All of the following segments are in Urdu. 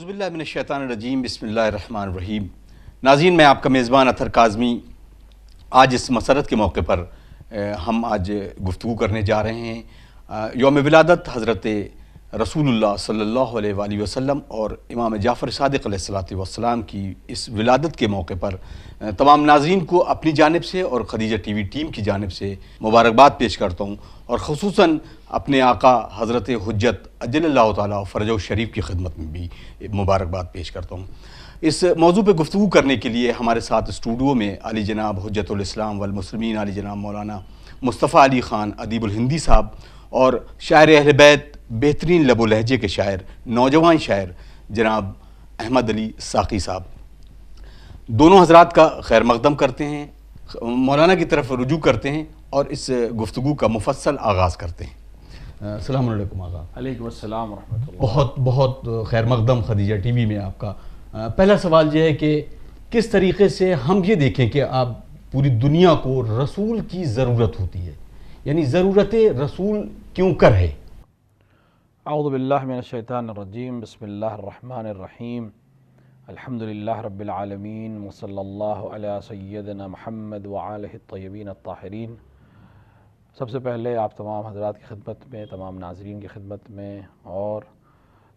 اعوذ باللہ من الشیطان الرجیم، بسم اللہ الرحمن الرحیم۔ ناظرین، میں آپ کا میزبان اطہر کاظمی۔ آج اس مسرت کے موقع پر ہم آج گفتگو کرنے جا رہے ہیں یوم ولادت حضرت رسول اللہ صلی اللہ علیہ وآلہ وسلم اور امام جعفر صادق علیہ الصلوۃ والسلام کی اس ولادت کے موقع پر تمام ناظرین کو اپنی جانب سے اور خدیجہ ٹی وی ٹیم کی جانب سے مبارکباد پیش کرتا ہوں، اور خصوصاً اپنے آقا حضرت حجت اجل اللہ تعالیٰ فرجہ شریف کی خدمت میں بھی مبارکباد پیش کرتا ہوں۔ اس موضوع پہ گفتگو کرنے کے لیے ہمارے ساتھ اسٹوڈیو میں علی جناب حجت الاسلام والمسلمین علی جناب مولانا مصطفیٰ علی خان ادیب الہندی صاحب اور شاعر اہل بیت، بہترین لب و لہجے کے شاعر، نوجوان شاعر جناب احمد علی ساقی صاحب، دونوں حضرات کا خیر مقدم کرتے ہیں، مولانا کی طرف رجوع کرتے ہیں اور اس گفتگو کا مفصل آغاز کرتے ہیں۔ السلام علیکم آقا۔ علیکم السلام ورحمۃ اللہ۔ بہت بہت خیر مقدم خدیجہ ٹی وی میں آپ کا۔ پہلا سوال یہ ہے کہ کس طریقے سے ہم یہ دیکھیں کہ آپ پوری دنیا کو رسول کی ضرورت ہوتی ہے، یعنی ضرورت رسول کیوں کر ہے؟ اعوذ باللہ من الشیطان الرجیم، بسم اللہ الرحمن الرحیم، الحمد للہ رب العالمین، وصلی اللہ علی سیدنا محمد وآلہ الطیبین الطاہرین۔ سب سے پہلے آپ تمام حضرات کی خدمت میں، تمام ناظرین کی خدمت میں اور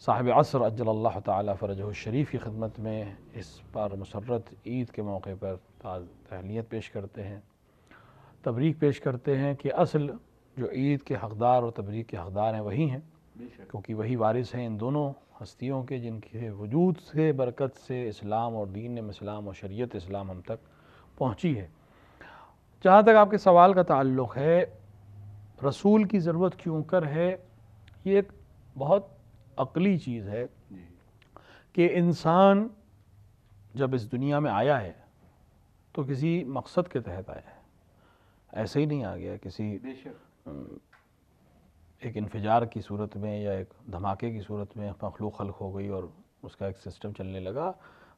صاحب عصر اجل اللہ تعالی فرجہ الشریف کی خدمت میں اس پر مسرت عید کے موقع پر تہنیت پیش کرتے ہیں، تبریک پیش کرتے ہیں کہ اصل جو عید کے حقدار اور تبریک کے حقدار ہیں وہی ہیں، کیونکہ وہی وارث ہیں ان دونوں ہستیوں کے جن کے وجود سے، برکت سے اسلام اور دین اسلام اور شریعت اسلام ہم تک پہنچی ہے۔ جہاں تک آپ کے سوال کا تعلق ہے رسول کی ضرورت کیوں کر ہے، یہ ایک بہت عقلی چیز ہے کہ انسان جب اس دنیا میں آیا ہے تو کسی مقصد کے تحت آیا ہے، ایسے ہی نہیں آ گیا کسی ایک انفجار کی صورت میں یا ایک دھماکے کی صورت میں مخلوق خلق ہو گئی اور اس کا ایک سسٹم چلنے لگا۔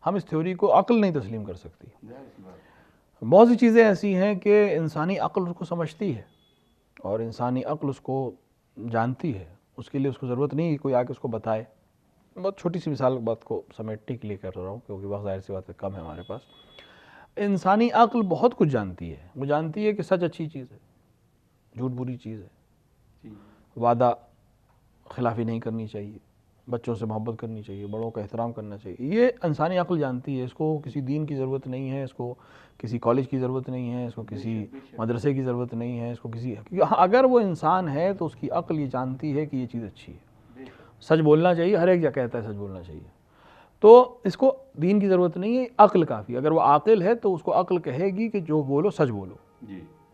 ہم اس تھیوری کو عقل نہیں تسلیم کر سکتی۔ بہت سی چیزیں ایسی ہیں کہ انسانی عقل اس کو سمجھتی ہے اور انسانی عقل اس کو جانتی ہے، اس کے لیے اس کو ضرورت نہیں کہ کوئی آ کے اس کو بتائے۔ بہت چھوٹی سی مثال بات کو سمیٹنے کے لیے کر رہا ہوں کیونکہ وقت ظاہر سی بات ہے کم ہے ہمارے پاس۔ انسانی عقل بہت کچھ جانتی ہے، وہ جانتی ہے کہ سچ اچھی چیز ہے، جھوٹ بری چیز ہے، وعدہ خلافی نہیں کرنی چاہیے، بچوں سے محبت کرنی چاہیے، بڑوں کا احترام کرنا چاہیے، یہ انسانی عقل جانتی ہے۔ اس کو کسی دین کی ضرورت نہیں ہے، اس کو کسی کالج کی ضرورت نہیں ہے، اس کو کسی مدرسے کی ضرورت نہیں ہے، اس کو کسی، اگر وہ انسان ہے تو اس کی عقل یہ جانتی ہے کہ یہ چیز اچھی ہے، سچ بولنا چاہیے، ہر ایک جگہ کہتا ہے سچ بولنا چاہیے، تو اس کو دین کی ضرورت نہیں ہے، عقل کافی۔ اگر وہ عاقل ہے تو اس کو عقل کہے گی کہ جو بولو سچ بولو،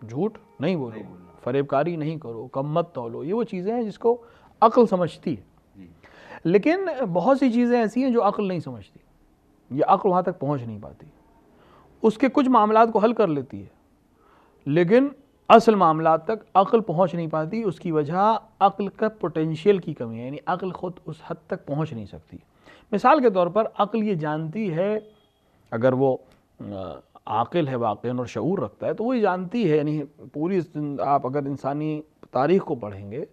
جھوٹ نہیں بولو، فریب کاری نہیں کرو، کم مت تولو، یہ وہ چیزیں ہیں جس کو عقل سمجھتی ہے۔ لیکن بہت سی چیزیں ایسی ہیں جو عقل نہیں سمجھتی، یہ عقل وہاں تک پہنچ نہیں پاتی، اس کے کچھ معاملات کو حل کر لیتی ہے لیکن اصل معاملات تک عقل پہنچ نہیں پاتی۔ اس کی وجہ عقل کا پوٹینشیل کی کمی ہے، یعنی عقل خود اس حد تک پہنچ نہیں سکتی۔ مثال کے طور پر عقل یہ جانتی ہے، اگر وہ عاقل ہے واقعاً اور شعور رکھتا ہے تو وہ یہ جانتی ہے، یعنی پوری آپ اگر انسانی تاریخ کو پڑھیں گے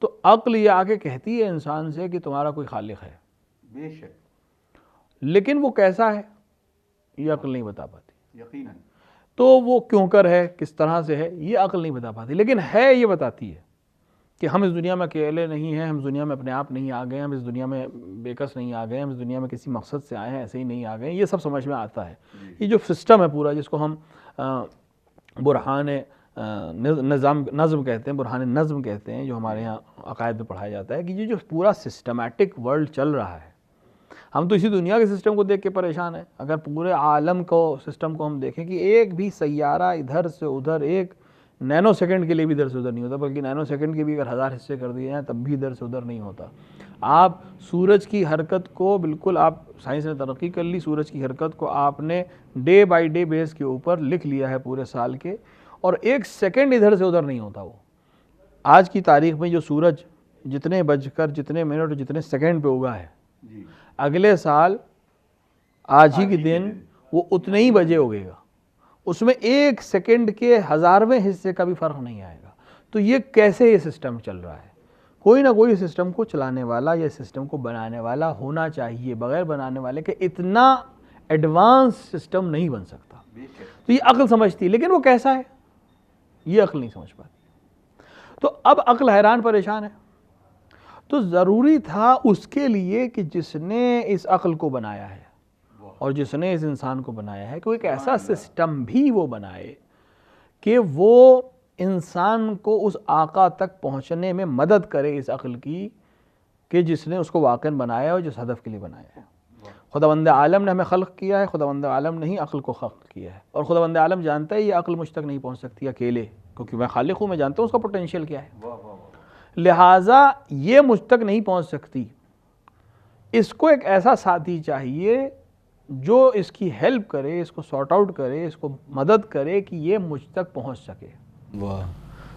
تو عقل یہ آ کے کہتی ہے انسان سے کہ تمہارا کوئی خالق ہے، بے شک، لیکن وہ کیسا ہے یہ عقل نہیں بتا پاتی، یقیناً، تو وہ کیوں کر ہے، کس طرح سے ہے، یہ عقل نہیں بتا پاتی، لیکن ہے یہ بتاتی ہے کہ ہم اس دنیا میں اکیلے نہیں ہیں، ہم اس دنیا میں اپنے آپ نہیں آ گئے، ہم اس دنیا میں بے کس نہیں آ گئے، ہم اس دنیا میں کسی مقصد سے آئے ہیں، ایسے ہی نہیں آ گئے، یہ سب سمجھ میں آتا ہے۔ یہ جو سسٹم ہے پورا، جس کو ہم برہان نظم کہتے ہیں، برہان نظم کہتے ہیں، جو ہمارے یہاں عقائد میں پڑھایا جاتا ہے، کہ یہ جو پورا سسٹمیٹک ورلڈ چل رہا ہے، ہم تو اسی دنیا کے سسٹم کو دیکھ کے پریشان ہیں، اگر پورے عالم کو سسٹم کو ہم دیکھیں کہ ایک بھی سیارہ ادھر سے ادھر ایک نینو سیکنڈ کے لیے بھی ادھر سے ادھر نہیں ہوتا، بلکہ نینو سیکنڈ کے بھی اگر 1000 حصے کر دیے ہیں تب بھی ادھر سے ادھر نہیں ہوتا۔ آپ سورج کی حرکت کو بالکل، آپ سائنس نے ترقی کر لی، سورج کی حرکت کو آپ نے ڈے بائی ڈے بیس کے اوپر لکھ لیا ہے پورے سال کے، اور ایک سیکنڈ ادھر سے ادھر نہیں ہوتا۔ وہ آج کی تاریخ میں جو سورج جتنے بج کر جتنے منٹ اور جتنے سیکنڈ پہ اگا ہے، اگلے سال آج ہی کے دن وہ اتنے ہی بجے اگے گا، اس میں ایک سیکنڈ کے 1000ویں حصے کا بھی فرق نہیں آئے گا۔ تو یہ کیسے یہ سسٹم چل رہا ہے؟ کوئی نہ کوئی سسٹم کو چلانے والا یا سسٹم کو بنانے والا ہونا چاہیے، بغیر بنانے والے کہ اتنا ایڈوانس سسٹم نہیں بن سکتا. تو یہ عقل سمجھتی، لیکن وہ کیسا ہے یہ عقل نہیں سمجھ پاتی. تو اب عقل حیران پریشان ہے. تو ضروری تھا اس کے لیے کہ جس نے اس عقل کو بنایا ہے اور جس نے اس انسان کو بنایا ہے کہ وہ ایک ایسا سسٹم بھی وہ بنائے کہ وہ انسان کو اس آقا تک پہنچنے میں مدد کرے اس عقل کی کہ جس نے اس کو واقعاً بنایا ہے اور جس ہدف کے لیے بنایا ہے. خداوند عالم نے ہمیں خلق کیا ہے، خداوند عالم نے ہی عقل کو خلق کیا ہے، اور خداوند عالم جانتا ہے یہ عقل مجھ تک نہیں پہنچ سکتی اکیلے، کیونکہ میں خالق ہوں، میں جانتا ہوں اس کا پوٹینشیل کیا ہے. لہٰذا یہ مجھ تک نہیں پہنچ سکتی، اس کو ایک ایسا ساتھی چاہیے جو اس کی ہیلپ کرے، اس کو سارٹ آؤٹ کرے، اس کو مدد کرے کہ یہ مجھ تک پہنچ سکے.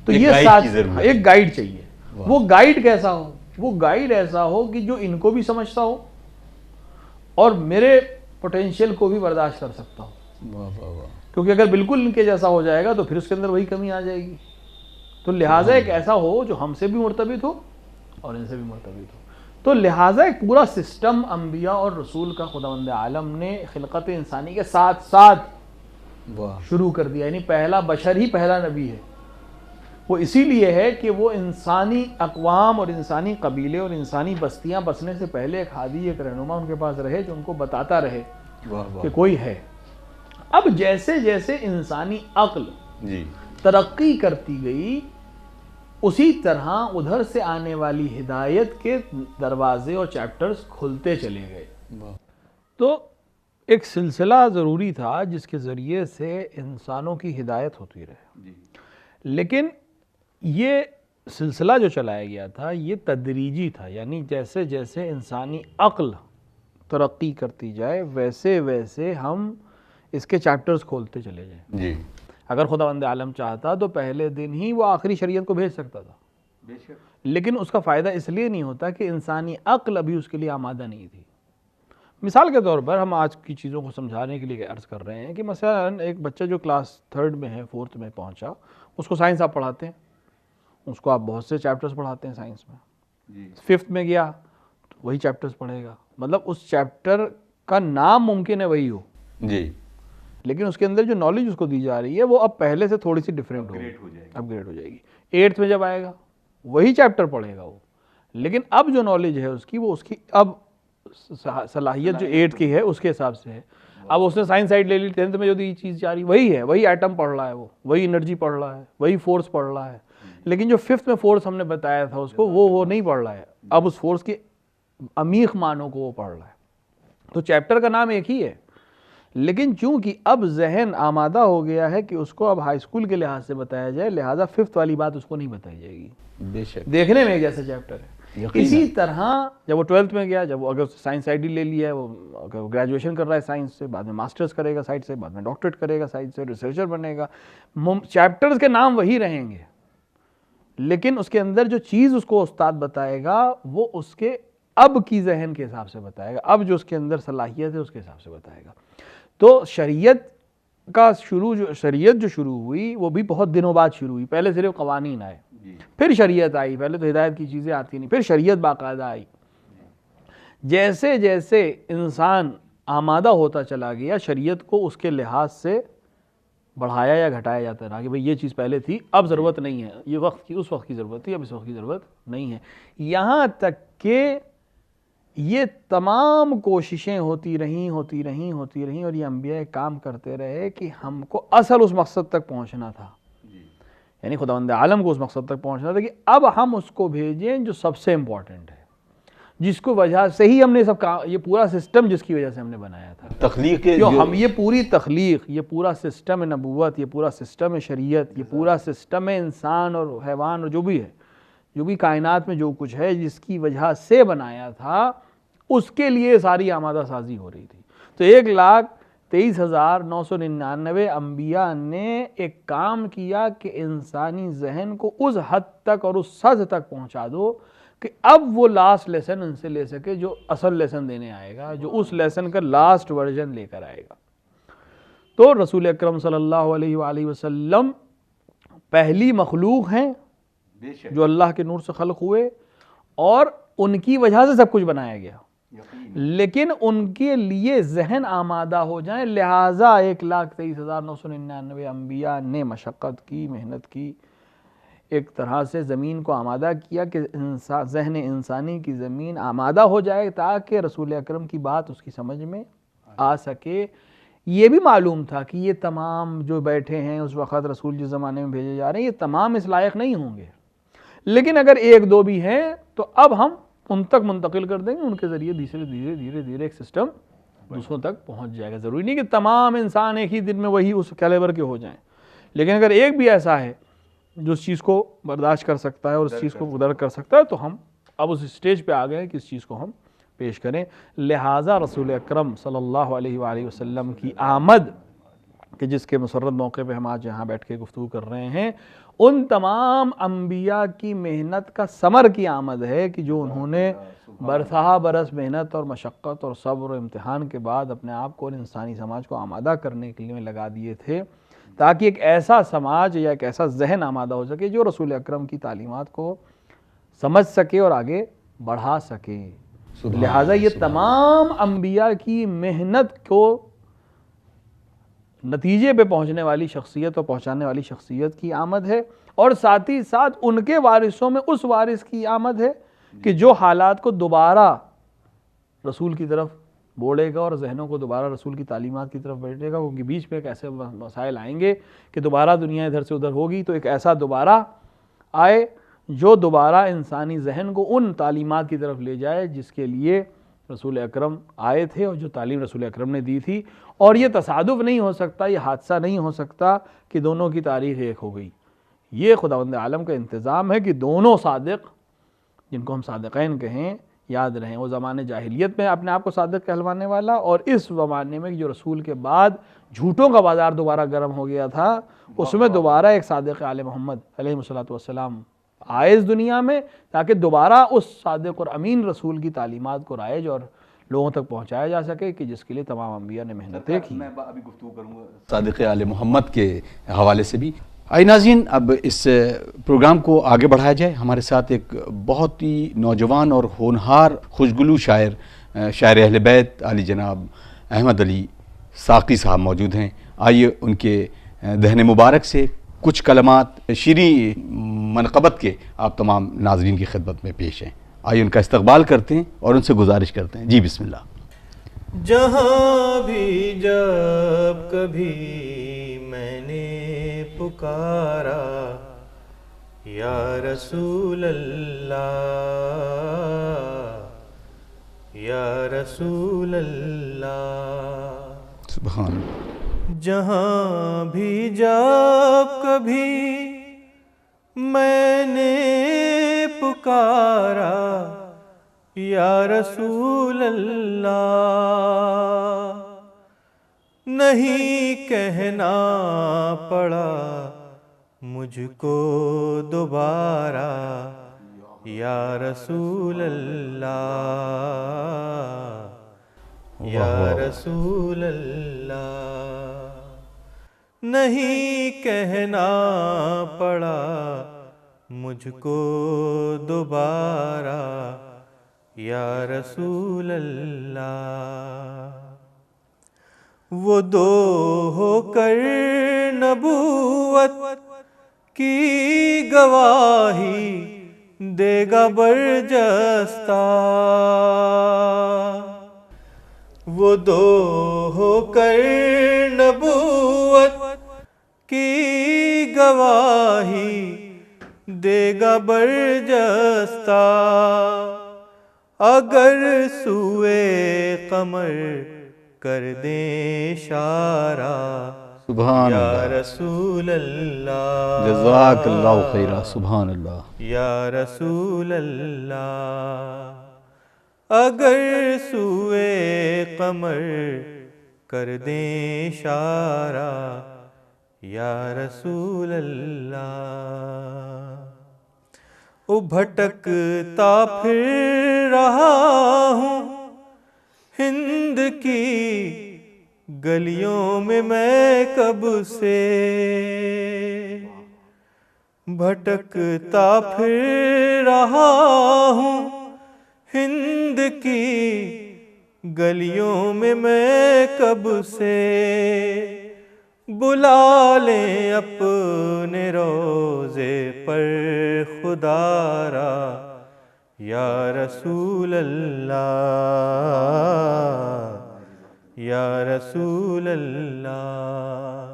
تو یہ ایک گائیڈ چاہیے. وہ گائیڈ کیسا ہو؟ وہ گائیڈ ایسا ہو کہ جو ان کو بھی سمجھتا ہو اور میرے پوٹینشیل کو بھی برداشت کر سکتا ہو. کیونکہ اگر بالکل ان کے جیسا ہو جائے گا تو پھر اس کے اندر وہی کمی آ جائے گی. تو لہٰذا ایک ایسا ہو جو ہم سے بھی مرتبط ہو اور ان سے بھی مرتبط ہو. تو لہٰذا ایک پورا سسٹم انبیاء اور رسول کا خداوند عالم نے خلقت انسانی کے ساتھ ساتھ شروع کر دیا. یعنی پہلا بشر ہی پہلا نبی ہے. وہ اسی لیے ہے کہ وہ انسانی اقوام اور انسانی قبیلے اور انسانی بستیاں بسنے سے پہلے ایک ہادی، ایک رہنما ان کے پاس رہے جو ان کو بتاتا رہے کہ کوئی ہے. اب جیسے جیسے انسانی عقل ترقی کرتی گئی اسی طرح ادھر سے آنے والی ہدایت کے دروازے اور چیپٹرز کھلتے چلے گئے. تو ایک سلسلہ ضروری تھا جس کے ذریعے سے انسانوں کی ہدایت ہوتی رہے. لیکن یہ سلسلہ جو چلایا گیا تھا یہ تدریجی تھا. یعنی جیسے جیسے انسانی عقل ترقی کرتی جائے ویسے ویسے ہم اس کے چیپٹرز کھولتے چلے جائیں. اگر خداوند عالم چاہتا تو پہلے دن ہی وہ آخری شریعت کو بھیج سکتا تھا، لیکن اس کا فائدہ اس لیے نہیں ہوتا کہ انسانی عقل ابھی اس کے لیے آمادہ نہیں تھی. مثال کے طور پر ہم آج کی چیزوں کو سمجھانے کے لیے عرض کر رہے ہیں کہ مثلا ایک بچہ جو کلاس 3 میں ہے، 4 میں پہنچا، اس کو سائنس آپ پڑھاتے ہیں، اس کو آپ بہت سے چیپٹرز پڑھاتے ہیں سائنس میں. 5 میں گیا تو وہی چیپٹرز پڑھے گا. مطلب اس چیپٹر کا نام ممکن ہے وہی ہو لیکن اس کے اندر جو نالج اس کو دی جا رہی ہے وہ اب پہلے سے تھوڑی سی ڈیفرنٹ ہوگی، اپ گریڈ ہو جائے گی. 8 میں جب آئے گا وہی چیپٹر پڑھے گا وہ، لیکن اب جو نالج ہے اس کی وہ اس کی اب صلاحیت جو 8 کی ہے اس کے حساب سے ہے. اب اس نے سائنس سائڈ لے لی، 10th میں جو دی چیز جا رہی وہی ہے، وہی ایٹم پڑھ رہا ہے، وہ وہی انرجی پڑھ رہا ہے، وہی فورس پڑھ رہا ہے. لیکن جو 5th میں فورس ہم نے بتایا تھا اس کو وہ نہیں پڑھ رہا ہے. اب اس فورس کے عمیق معنوں کو وہ پڑھ رہا ہے. تو چیپٹر کا نام ایک ہی ہے، لیکن چونکہ اب ذہن آمادہ ہو گیا ہے کہ اس کو اب ہائی اسکول کے لحاظ سے بتایا جائے، لہٰذا 5th والی بات اس کو نہیں بتائی جائے گی. بے شک دیکھنے میں ایک جیسا چیپٹر ہے. اسی طرح جب وہ 12th میں گیا، جب وہ اگر سائنس سائڈ لے لیا ہے، وہ گریجویشن کر رہا ہے سائنس سے، بعد میں ماسٹرز کرے گا سائڈ سے، بعد میں ڈاکٹریٹ کرے گا سائڈ سے، ریسرچر بنے گا، چیپٹرز کے نام وہی رہیں گے، لیکن اس کے اندر جو چیز اس کو استاد بتائے گا وہ اس کے اب کی ذہن کے حساب سے بتائے گا، اب جو اس کے اندر صلاحیت ہے اس کے حساب سے بتائے گا. تو شریعت جو شروع ہوئی وہ بھی بہت دنوں بعد شروع ہوئی. پہلے صرف قوانین آئے، پھر شریعت آئی. پہلے تو ہدایت کی چیزیں آتی نہیں، پھر شریعت باقاعدہ آئی. جیسے جیسے انسان آمادہ ہوتا چلا گیا شریعت کو اس کے لحاظ سے بڑھایا یا گھٹایا جاتا رہا کہ بھئی یہ چیز پہلے تھی اب ضرورت نہیں ہے، یہ وقت کی اس وقت کی ضرورت تھی اب اس وقت کی ضرورت نہیں ہے. یہاں تک کہ یہ تمام کوششیں ہوتی رہیں اور یہ انبیاء کام کرتے رہے کہ ہم کو اصل اس مقصد تک پہنچنا تھا. یعنی خداوند عالم کو اس مقصد تک پہنچنا تھا کہ اب ہم اس کو بھیجیں جو سب سے امپورٹنٹ ہے، جس کو وجہ سے ہی ہم نے سب یہ پورا سسٹم جس کی وجہ سے ہم نے بنایا تھا. تخلیق جو ہم یہ پوری تخلیق، یہ پورا سسٹم نبوت، یہ پورا سسٹم شریعت، یہ پورا سسٹم انسان اور حیوان اور جو بھی ہے، جو بھی کائنات میں جو کچھ ہے جس کی وجہ سے بنایا تھا، اس کے لیے ساری آمادہ سازی ہو رہی تھی. تو 1,23,999 انبیاء نے ایک کام کیا کہ انسانی ذہن کو اس حد تک اور اس حد تک پہنچا دو کہ اب وہ لاسٹ لیسن ان سے لے سکے جو اصل لیسن دینے آئے گا، جو اس لیسن کا لاسٹ ورژن لے کر آئے گا. تو رسول اکرم صلی اللہ علیہ وآلہ وسلم پہلی مخلوق ہیں جو اللہ کے نور سے خلق ہوئے، اور ان کی وجہ سے سب کچھ بنایا گیا، لیکن ان کے لیے ذہن آمادہ ہو جائیں، لہٰذا 1,23,999 انبیاء نے مشقت کی، محنت کی، ایک طرح سے زمین کو آمادہ کیا کہ ذہن انسانی کی زمین آمادہ ہو جائے تاکہ رسول اکرم کی بات اس کی سمجھ میں آ سکے۔ یہ بھی معلوم تھا کہ یہ تمام جو بیٹھے ہیں اس وقت رسول جس زمانے میں بھیجے جا رہے ہیں یہ تمام اس لائق نہیں ہوں گے، لیکن اگر ایک دو بھی ہیں تو اب ہم ان تک منتقل کر دیں گے، ان کے ذریعے دھیرے دھیرے ایک سسٹم دوسروں تک پہنچ جائے گا۔ ضروری نہیں کہ تمام انسان ایک ہی دن میں وہی اس کیلیبر کے ہو جائیں، لیکن اگر ایک بھی ایسا ہے جو اس چیز کو برداشت کر سکتا ہے اور اس چیز کو درک کر سکتا ہے تو ہم اب اس سٹیج پہ آ گئے ہیں کہ اس چیز کو ہم پیش کریں۔ لہٰذا رسول اکرم صلی اللہ علیہ وآلہ وسلم کی آمد کہ جس کے مسرت موقع پہ ہم آج یہاں بیٹھ کے گفتگو کر رہے ہیں، ان تمام انبیاء کی محنت کا ثمر کی آمد ہے کہ جو انہوں نے برسہ برس محنت اور مشقت اور صبر و امتحان کے بعد اپنے آپ کو اور انسانی سماج کو آمادہ کرنے کے لیے لگا دیے تھے تاکہ ایک ایسا سماج یا ایک ایسا ذہن آمادہ ہو سکے جو رسول اکرم کی تعلیمات کو سمجھ سکے اور آگے بڑھا سکے۔ لہٰذا یہ تمام انبیاء کی محنت کو نتیجے پہ پہنچنے والی شخصیت اور پہنچانے والی شخصیت کی آمد ہے، اور ساتھ ہی ساتھ ان کے وارثوں میں اس وارث کی آمد ہے کہ جو حالات کو دوبارہ رسول کی طرف بوڑھے گا اور ذہنوں کو دوبارہ رسول کی تعلیمات کی طرف بیٹھے گا، کیونکہ بیچ میں ایک ایسے مسائل آئیں گے کہ دوبارہ دنیا ادھر سے ادھر ہوگی، تو ایک ایسا دوبارہ آئے جو دوبارہ انسانی ذہن کو ان تعلیمات کی طرف لے جائے جس کے لیے رسول اکرم آئے تھے اور جو تعلیم رسول اکرم نے دی تھی۔ اور یہ تصادف نہیں ہو سکتا، یہ حادثہ نہیں ہو سکتا کہ دونوں کی تاریخ ایک ہو گئی، یہ خداوند عالم کا انتظام ہے کہ دونوں صادق، جن کو ہم صادقین کہیں، یاد رہیں، وہ زمانے جاہلیت میں اپنے آپ کو صادق کہلوانے والا، اور اس زمانے میں جو رسول کے بعد جھوٹوں کا بازار دوبارہ گرم ہو گیا تھا، اس میں دوبارہ ایک صادق آل محمد علیہ الصلوۃ والسلام آئے اس دنیا میں تاکہ دوبارہ اس صادق اور امین رسول کی تعلیمات کو رائج اور لوگوں تک پہنچایا جا سکے کہ جس کے لیے تمام انبیاء نے محنتیں کی۔ میں ابھی گفتگو کروں گا صادق آل محمد کے حوالے سے بھی۔ آئی ناظرین، اب اس پروگرام کو آگے بڑھایا جائے۔ ہمارے ساتھ ایک بہت ہی نوجوان اور ہونہار خوشگلو شاعر اہل بیت علی جناب احمد علی ساقی صاحب موجود ہیں۔ آئیے ان کے دہن مبارک سے کچھ کلمات شیریں منقبت کے آپ تمام ناظرین کی خدمت میں پیش ہیں۔ آئیے ان کا استقبال کرتے ہیں اور ان سے گزارش کرتے ہیں۔ جی بسم اللہ۔ جہاں بھی جب کبھی میں نے پکارا یا رسول اللہ یا رسول اللہ، سبحان اللہ۔ جہاں بھی جب کبھی میں نے پکارا یا رسول اللہ، نہیں کہنا پڑا مجھ کو دوبارہ یا رسول اللہ یا رسول اللہ، نہیں کہنا پڑا مجھ کو دوبارہ یا رسول اللہ، وہ دو ہو کر نبوت کی گواہی دے گا برجستہ، وہ دو ہو کر نبوت کی گواہی دے گا برجستہ، اگر سوئے قمر کر دیں اشارہ سبحان یا اللہ، رسول اللہ جزاک اللہ خیرہ، سبحان اللہ۔ یا رسول اللہ، اگر سوئے قمر کر دیں اشارہ یا رسول اللہ، او بھٹکتا پھر رہا ہوں ہند کی گلیوں میں کب سے، بھٹکتا پھر رہا ہوں ہند کی گلیوں میں کب سے بلا لیں اپنے روضے پر خدا را یا رسول اللہ یا رسول اللہ،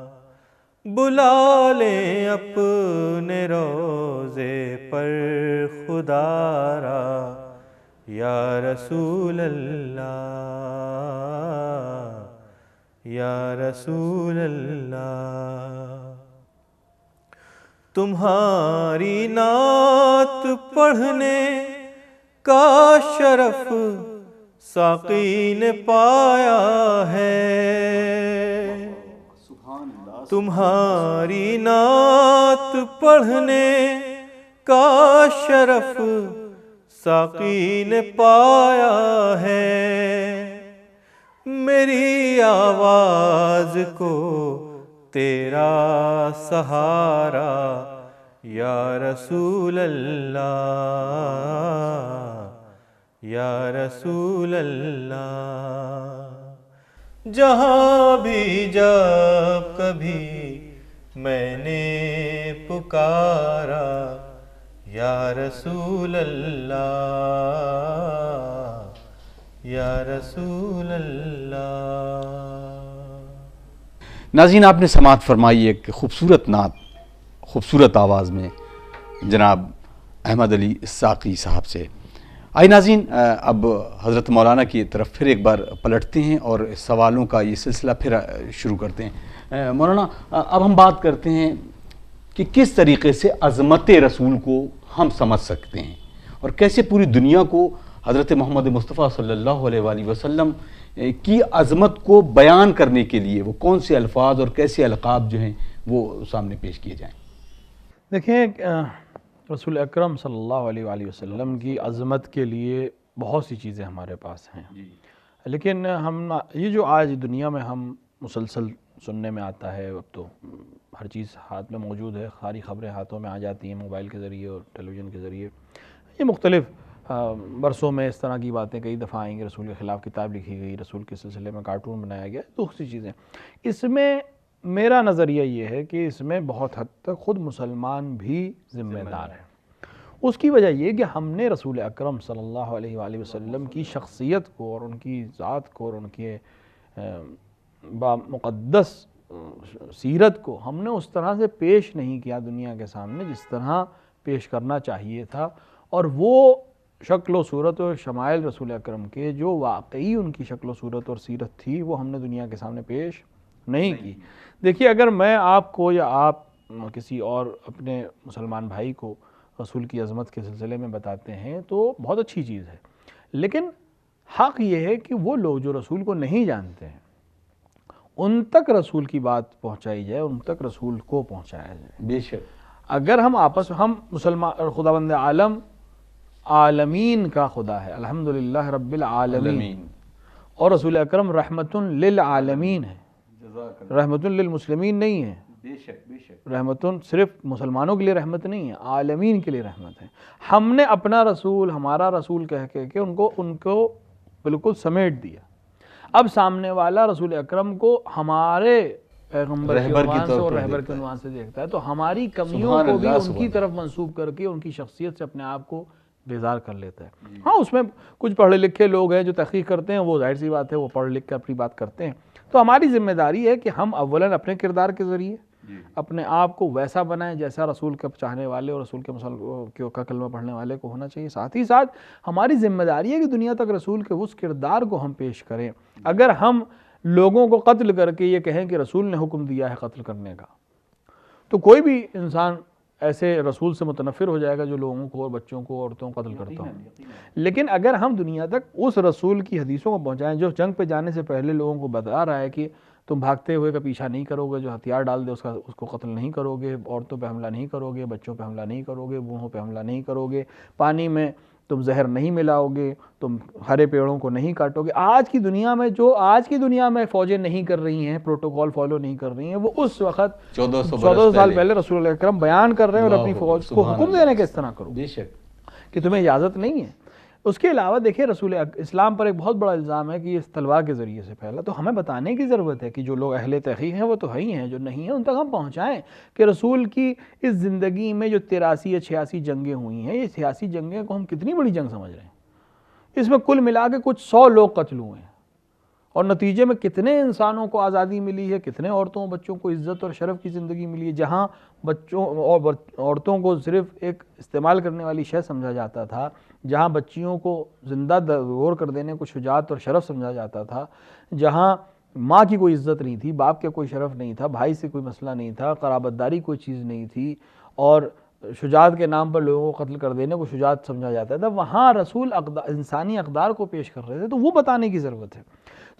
بلا لیں اپنے روضے پر خدا را یا رسول اللہ یا رسول اللہ۔ تمہاری نعت پڑھنے کا شرف ساقی نے پایا ہے، تمہاری نعت پڑھنے کا شرف ساقی نے پایا ہے، میری آواز کو تیرا سہارا یا رسول اللہ یا رسول اللہ۔ جہاں بھی جب کبھی میں نے پکارا یا رسول اللہ یا رسول اللہ۔ ناظرین، آپ نے سماعت فرمائی ایک خوبصورت نعت خوبصورت آواز میں جناب احمد علی ساقی صاحب سے۔ آئی ناظرین، اب حضرت مولانا کی طرف پھر ایک بار پلٹتے ہیں اور سوالوں کا یہ سلسلہ پھر شروع کرتے ہیں۔ مولانا، اب ہم بات کرتے ہیں کہ کس طریقے سے عظمت رسول کو ہم سمجھ سکتے ہیں اور کیسے پوری دنیا کو حضرت محمد مصطفیٰ صلی اللہ علیہ وآلہ وسلم کی عظمت کو بیان کرنے کے لیے وہ کون سے الفاظ اور کیسے القاب جو ہیں وہ سامنے پیش کیے جائیں۔ دیکھیں، رسول اکرم صلی اللہ علیہ وآلہ وسلم کی عظمت کے لیے بہت سی چیزیں ہمارے پاس ہیں، لیکن ہم یہ جو آج دنیا میں ہم مسلسل سننے میں آتا ہے، اب تو ہر چیز ہاتھ میں موجود ہے، ساری خبریں ہاتھوں میں آ جاتی ہیں موبائل کے ذریعے اور ٹیلی ویژن کے ذریعے، یہ مختلف برسوں میں اس طرح کی باتیں کئی دفعہ آئیں گی، رسول کے خلاف کتاب لکھی گئی، رسول کے سلسلے میں کارٹون بنایا گیا، دوسری چیزیں۔ اس میں میرا نظریہ یہ ہے کہ اس میں بہت حد تک خود مسلمان بھی ذمہ دار ہیں۔ اس کی وجہ یہ کہ ہم نے رسول اکرم صلی اللہ علیہ وآلہ وسلم کی شخصیت کو اور ان کی ذات کو اور ان کے مقدس سیرت کو ہم نے اس طرح سے پیش نہیں کیا دنیا کے سامنے جس طرح پیش کرنا چاہیے تھا، اور وہ شکل و صورت اور شمائل رسول اکرم کے جو واقعی ان کی شکل و صورت اور سیرت تھی وہ ہم نے دنیا کے سامنے پیش نہیں کی۔ دیکھیے، اگر میں آپ کو یا آپ کسی اور اپنے مسلمان بھائی کو رسول کی عظمت کے سلسلے میں بتاتے ہیں تو بہت اچھی چیز ہے، لیکن حق یہ ہے کہ وہ لوگ جو رسول کو نہیں جانتے ہیں ان تک رسول کی بات پہنچائی جائے، ان تک رسول کو پہنچایا جائے۔ بے شک اگر ہم آپس ہم مسلمان، خداوند عالم عالمین کا خدا ہے، الحمدللہ رب العالمین، اور رسول اکرم رحمت للعالمین ہے، رحمت للمسلمین نہیں ہے، بے شک بے شک، رحمت صرف مسلمانوں کے لیے رحمت نہیں ہے، عالمین کے لیے رحمت ہے۔ ہم نے اپنا رسول، ہمارا رسول کہہ کے ان کو بالکل سمیٹ دیا۔ اب سامنے والا رسول اکرم کو ہمارے پیغمبر کے عنوان سے اور رہبر کے عنوان سے دیکھتا ہے، تو ہماری کمیوں کو بھی ان کی طرف منسوب کر کے ان کی شخصیت سے اپنے آپ کو بیزار کر لیتا ہے۔ ہاں، اس میں کچھ پڑھے لکھے لوگ ہیں جو تحقیق کرتے ہیں، وہ ظاہر سی بات ہے وہ پڑھ لکھ کر اپنی بات کرتے ہیں، تو ہماری ذمہ داری ہے کہ ہم اولاً اپنے کردار کے ذریعے اپنے آپ کو ویسا بنائیں جیسا رسول کے چاہنے والے اور رسول کے کا کلمہ پڑھنے والے کو ہونا چاہیے۔ ساتھ ہی ساتھ ہماری ذمہ داری ہے کہ دنیا تک رسول کے اس کردار کو ہم پیش کریں۔ اگر ہم لوگوں کو قتل کر کے یہ کہیں کہ رسول نے حکم دیا ہے قتل کرنے کا، تو کوئی بھی انسان ایسے رسول سے متنفر ہو جائے گا جو لوگوں کو اور بچوں کو عورتوں کو قتل کرتا ہوں۔ لیکن اگر ہم دنیا تک اس رسول کی حدیثوں کو پہنچائیں جو جنگ پہ جانے سے پہلے لوگوں کو بتا رہا ہے کہ تم بھاگتے ہوئے کا پیچھا نہیں کرو گے، جو ہتھیار ڈال دے اس کو قتل نہیں کرو گے، عورتوں پہ حملہ نہیں کرو گے، بچوں پہ حملہ نہیں کرو گے، بوڑھوں پہ حملہ نہیں کرو گے، پانی میں تم زہر نہیں ملاؤ گے، تم ہرے پیڑوں کو نہیں کاٹو گے۔ آج کی دنیا میں فوجیں نہیں کر رہی ہیں، پروٹوکول فالو نہیں کر رہی ہیں، وہ اس وقت 1400 سال پہلے رسول اللہ اکرم بیان کر رہے ہیں اور اپنی فوج کو حکم دے رہے ہیں کہ اس طرح کرو، بے شک، کہ تمہیں اجازت نہیں ہے۔ اس کے علاوہ دیکھیں رسول اسلام پر ایک بہت بڑا الزام ہے کہ یہ تلوار کے ذریعے سے پھیلا، تو ہمیں بتانے کی ضرورت ہے کہ جو لوگ اہل تحقیق ہیں وہ تو ہی ہیں، جو نہیں ہیں ان تک ہم پہنچائیں کہ رسول کی اس زندگی میں جو 83 یا 86 جنگیں ہوئی ہیں، یہ 86 جنگیں کو ہم کتنی بڑی جنگ سمجھ رہے ہیں؟ اس میں کل ملا کے کچھ 100 لوگ قتل ہوئے ہیں، اور نتیجے میں کتنے انسانوں کو آزادی ملی ہے، کتنے عورتوں بچوں کو عزت اور شرف کی زندگی ملی ہے۔ جہاں بچوں اور عورتوں کو صرف ایک استعمال کرنے والی شے سمجھا جاتا تھا، جہاں بچیوں کو زندہ دور کر دینے کو شجاعت اور شرف سمجھا جاتا تھا، جہاں ماں کی کوئی عزت نہیں تھی، باپ کا کوئی شرف نہیں تھا، بھائی سے کوئی مسئلہ نہیں تھا، قرابت داری کوئی چیز نہیں تھی، اور شجاعت کے نام پر لوگوں کو قتل کر دینے کو شجاعت سمجھا جاتا تھا، وہاں رسول انسانی اقدار کو پیش کر رہے تھے، تو وہ بتانے کی ضرورت ہے۔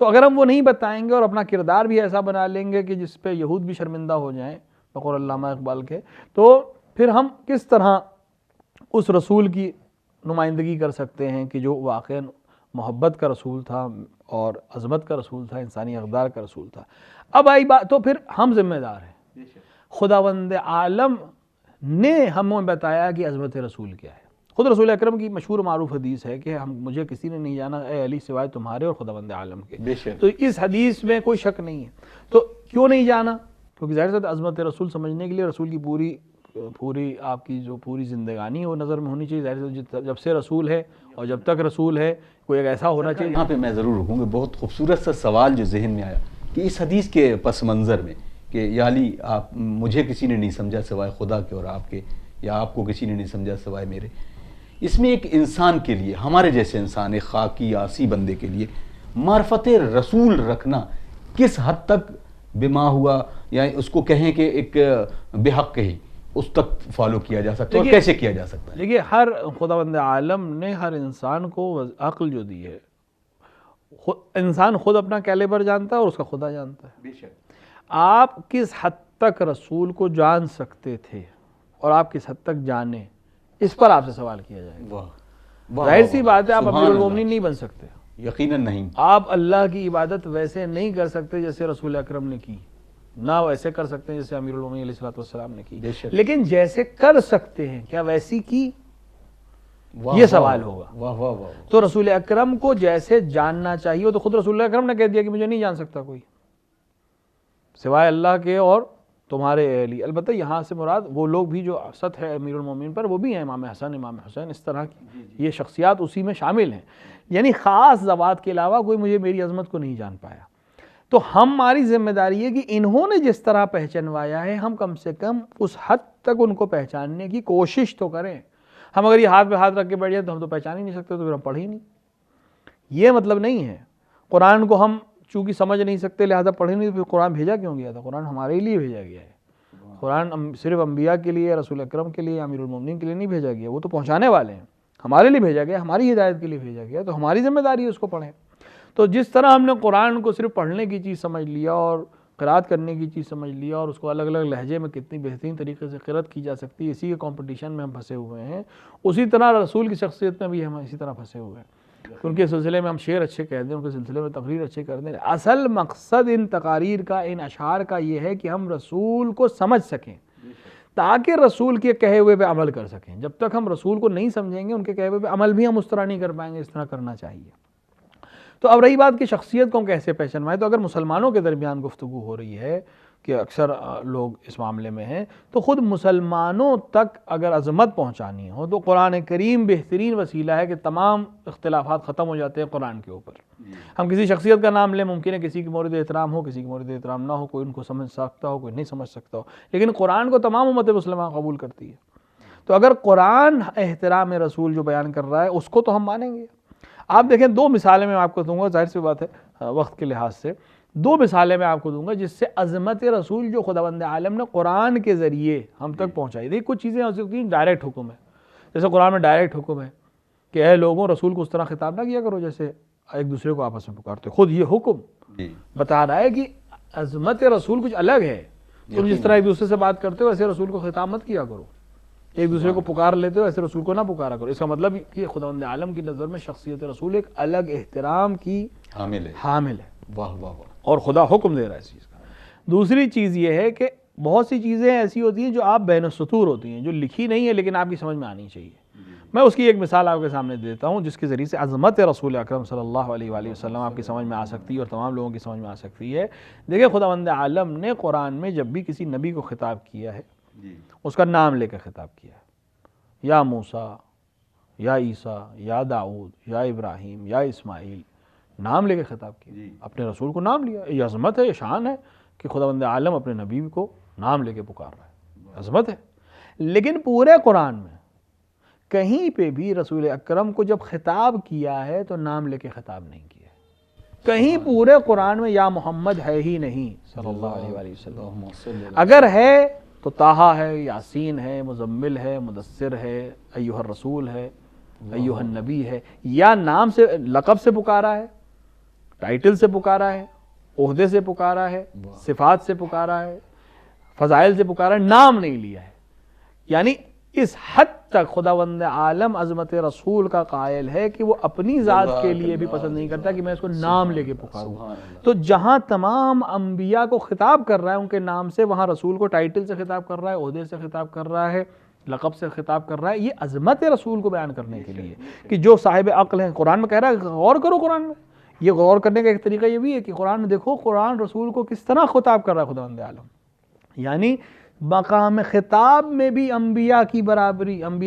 تو اگر ہم وہ نہیں بتائیں گے اور اپنا کردار بھی ایسا بنا لیں گے کہ جس پہ یہود بھی شرمندہ ہو جائیں بقول علامہ اقبال کے، تو پھر ہم کس طرح اس رسول کی نمائندگی کر سکتے ہیں کہ جو واقعاً محبت کا رسول تھا اور عظمت کا رسول تھا، انسانی اقدار کا رسول تھا۔ اب آئی بات، تو پھر ہم ذمہ دار ہیں۔ خداوند عالم نے ہمیں بتایا کہ عظمت رسول کیا ہے۔ خود رسول اکرم کی مشہور معروف حدیث ہے کہ مجھے کسی نے نہیں جانا اے علی سوائے تمہارے اور خداوند عالم کے۔ تو اس حدیث میں کوئی شک نہیں ہے۔ تو کیوں نہیں جانا؟ کیونکہ ظاہر سی عظمت رسول سمجھنے کے لیے رسول کی پوری آپ کی جو پوری زندگانی وہ نظر میں ہونی چاہیے۔ ظاہر سے جب سے رسول ہے اور جب تک رسول ہے کوئی ایک ایسا ہونا چاہیے۔ یہاں پہ میں ضرور رکوں گا، بہت خوبصورت سا سوال جو ذہن میں آیا کہ اس حدیث کے پس منظر میں کہ یا علی آپ مجھے کسی نے نہیں سمجھا سوائے خدا کے اور آپ کے، یا آپ کو کسی نے نہیں سمجھا سوائے میرے، اس میں ایک انسان کے لیے، ہمارے جیسے انسان، ایک خاکی آسی بندے کے لیے معرفت رسول رکھنا کس حد تک بما ہوا، یا اس کو کہیں کہ ایک بے حق کہیں اس تک فالو کیا جا سکتا ہے اور کیسے کیا جا سکتا ہے؟ دیکھیے، ہر خداوند عالم نے ہر انسان کو عقل جو دی ہے، انسان خود اپنا کیلیبر جانتا ہے اور اس کا خدا جانتا ہے۔ بے شک۔ آپ کس حد تک رسول کو جان سکتے تھے اور آپ کس حد تک جانے، اس پر آپ سے سوال کیا جائے گا۔ ظاہر سی بات ہے آپ امیر المومنین نہیں بن سکتے، یقیناً نہیں۔ آپ اللہ کی عبادت ویسے نہیں کر سکتے جیسے رسول اکرم نے کی، نہ ویسے کر سکتے ہیں جیسے امیر المومنین علیہ السلام نے کی، لیکن جیسے کر سکتے ہیں کیا ویسی کی، یہ سوال ہوگا۔ واہ واہ واہ۔ تو رسول اکرم کو جیسے جاننا چاہیے، تو خود رسول اکرم نے کہہ دیا کہ مجھے نہیں جان سکتا کوئی سوائے اللہ کے اور تمہارے علی۔ البتہ یہاں سے مراد وہ لوگ بھی جو سطح ہے امیر المومنین پر، وہ بھی ہیں امام حسن، امام حسین، اس طرح کی یہ شخصیات اسی میں شامل ہیں، یعنی خاص ذوات کے علاوہ کوئی مجھے میری عظمت کو نہیں جان پایا۔ تو ہماری ذمہ داری ہے کہ انہوں نے جس طرح پہچانوایا ہے ہم کم سے کم اس حد تک ان کو پہچاننے کی کوشش تو کریں۔ ہم اگر یہ ہاتھ پہ ہاتھ رکھ کے بیٹھ جائیں تو ہم تو پہچان ہی نہیں سکتے، تو پھر ہم پڑھ ہی نہیں۔ یہ مطلب نہیں ہے قرآن کو ہم چونکہ سمجھ نہیں سکتے لہذا پڑھے نہیں، تو پھر قرآن بھیجا کیوں گیا تھا؟ قرآن ہمارے لیے بھیجا گیا ہے۔ قرآن صرف انبیاء کے لیے، رسول اکرم کے لیے، امیر المومنین کے لیے نہیں بھیجا گیا، وہ تو پہنچانے والے ہیں، ہمارے لیے بھیجا گیا، ہماری ہدایت کے لیے بھیجا گیا، تو ہماری ذمہ داری ہے اس کو پڑھیں۔ تو جس طرح ہم نے قرآن کو صرف پڑھنے کی چیز سمجھ لیا اور قرات کرنے کی چیز سمجھ لیا اور اس کو الگ الگ لہجے میں کتنی بہترین طریقے سے قرات کی جا سکتی ہے، اسی کے کمپٹیشن میں ہم پھنسے ہوئے ہیں، اسی طرح رسول کی شخصیت میں بھی ہم اسی طرح پھنسے ہوئے ہیں۔ ان کے سلسلے میں ہم شعر اچھے کہہ دیں، ان کے سلسلے میں تقریر اچھے کر دیں، اصل مقصد ان تقاریر کا، ان اشعار کا یہ ہے کہ ہم رسول کو سمجھ سکیں تاکہ رسول کے کہے ہوئے پہ عمل کر سکیں۔ جب تک ہم رسول کو نہیں سمجھیں گے ان کے کہے ہوئے پہ عمل بھی ہم اس طرح نہیں کر پائیں گے، اس طرح کرنا چاہیے۔ تو اب رہی بات کہ شخصیت کو ہم کیسے پہچانوائیں، تو اگر مسلمانوں کے درمیان گفتگو ہو رہی ہے کہ اکثر لوگ اس معاملے میں ہیں، تو خود مسلمانوں تک اگر عظمت پہنچانی ہو تو قرآن کریم بہترین وسیلہ ہے کہ تمام اختلافات ختم ہو جاتے ہیں قرآن کے اوپر۔ ہم کسی شخصیت کا نام لیں، ممکن ہے کسی کی مورد احترام ہو، کسی کی مورد احترام نہ ہو، کوئی ان کو سمجھ سکتا ہو، کوئی نہیں سمجھ سکتا ہو، لیکن قرآن کو تمام امت مسلمہ قبول کرتی ہے۔ تو اگر قرآن احترام رسول جو بیان کر رہا ہے اس کو تو ہم مانیں گے۔ آپ دیکھیں، دو مثالیں میں آپ کو دوں گا، ظاہر سی بات ہے وقت کے لحاظ سے دو مثالیں میں آپ کو دوں گا جس سے عظمت رسول جو خداوند عالم نے قرآن کے ذریعے ہم تک پہنچائی۔ دیکھ کچھ چیزیں ہو سکتی ہیں ڈائریکٹ حکم ہے، جیسے قرآن میں ڈائریکٹ حکم ہے کہ اے لوگوں رسول کو اس طرح خطاب نہ کیا کرو جیسے ایک دوسرے کو آپس میں پکارتے، خود یہ حکم بتا رہا ہے کہ عظمت رسول کچھ الگ ہے، تم جس طرح ایک دوسرے سے بات کرتے ہو ایسے رسول کو خطاب مت کیا کرو، ایک دوسرے کو پکار لیتے ہو ایسے رسول کو نہ پکارا کرو۔ اس کا مطلب کہ خداوند عالم کی نظر میں شخصیت رسول ایک الگ احترام کی حامل ہے۔ واہ واہ واہ۔ اور خدا حکم دے رہا ہے اس چیز کا۔ دوسری چیز یہ ہے کہ بہت سی چیزیں ایسی ہوتی ہیں جو آپ بین السطور ہوتی ہیں، جو لکھی نہیں ہے لیکن آپ کی سمجھ میں آنی چاہیے۔ میں اس کی ایک مثال آپ کے سامنے دیتا ہوں جس کے ذریعے سے عظمت رسول اکرم صلی اللہ علیہ وآلہ وسلم آپ کی سمجھ میں آ سکتی ہے اور تمام لوگوں کی سمجھ میں آ سکتی ہے. دیکھیں خداوند عالم نے قرآن میں جب بھی کسی نبی کو خطاب کیا ہے اس کا نام لے کر خطاب کیا ہے. یا موسیٰ، یا عیسیٰ، یا داؤد، یا ابراہیم، یا اسماعیل، نام لے کے خطاب کیا. اپنے رسول کو نام لیا. یہ عظمت ہے، یہ شان ہے کہ خداوند عالم اپنے نبی کو نام لے کے پکار رہا ہے. عظمت ہے. لیکن پورے قرآن میں کہیں پہ بھی رسول اکرم کو جب خطاب کیا ہے تو نام لے کے خطاب نہیں کیا. کہیں پورے قرآن میں یا محمد ہے ہی نہیں صلی اللہ علیہ وآلہ وسلم. اگر ہے تو طٰہٰ ہے، یاسین ہے، مزمل ہے، مدثر ہے، ایھا الرسول ہے، ایھا النبی ہے. یا نام سے، لقب سے پکارا ہے، ٹائٹل سے پکارا ہے، عہدے سے پکارا ہے، صفات سے پکارا ہے، فضائل سے پکارا ہے، نام نہیں لیا ہے. یعنی اس حد تک خداوند عالم عظمت رسول کا قائل ہے کہ وہ اپنی ذات کے لیے بھی پسند نہیں کرتا کہ میں اس کو نام لے کے پکاروں. تو جہاں تمام انبیاء کو خطاب کر رہا ہے ان کے نام سے، وہاں رسول کو ٹائٹل سے خطاب کر رہا ہے، عہدے سے خطاب کر رہا ہے، لقب سے خطاب کر رہا ہے. یہ عظمت رسول کو بیان کرنے کے لیے کہ جو صاحب عقل ہیں. قرآن میں کہہ رہا ہے غور کرو قرآن میں. یہ غور کرنے کا ایک طریقہ یہ بھی ہے کہ قرآن میں دیکھو قرآن رسول کو کس طرح خطاب کر رہا ہے خداوند عالم. یعنی مقام خطاب میں بھی انبیاء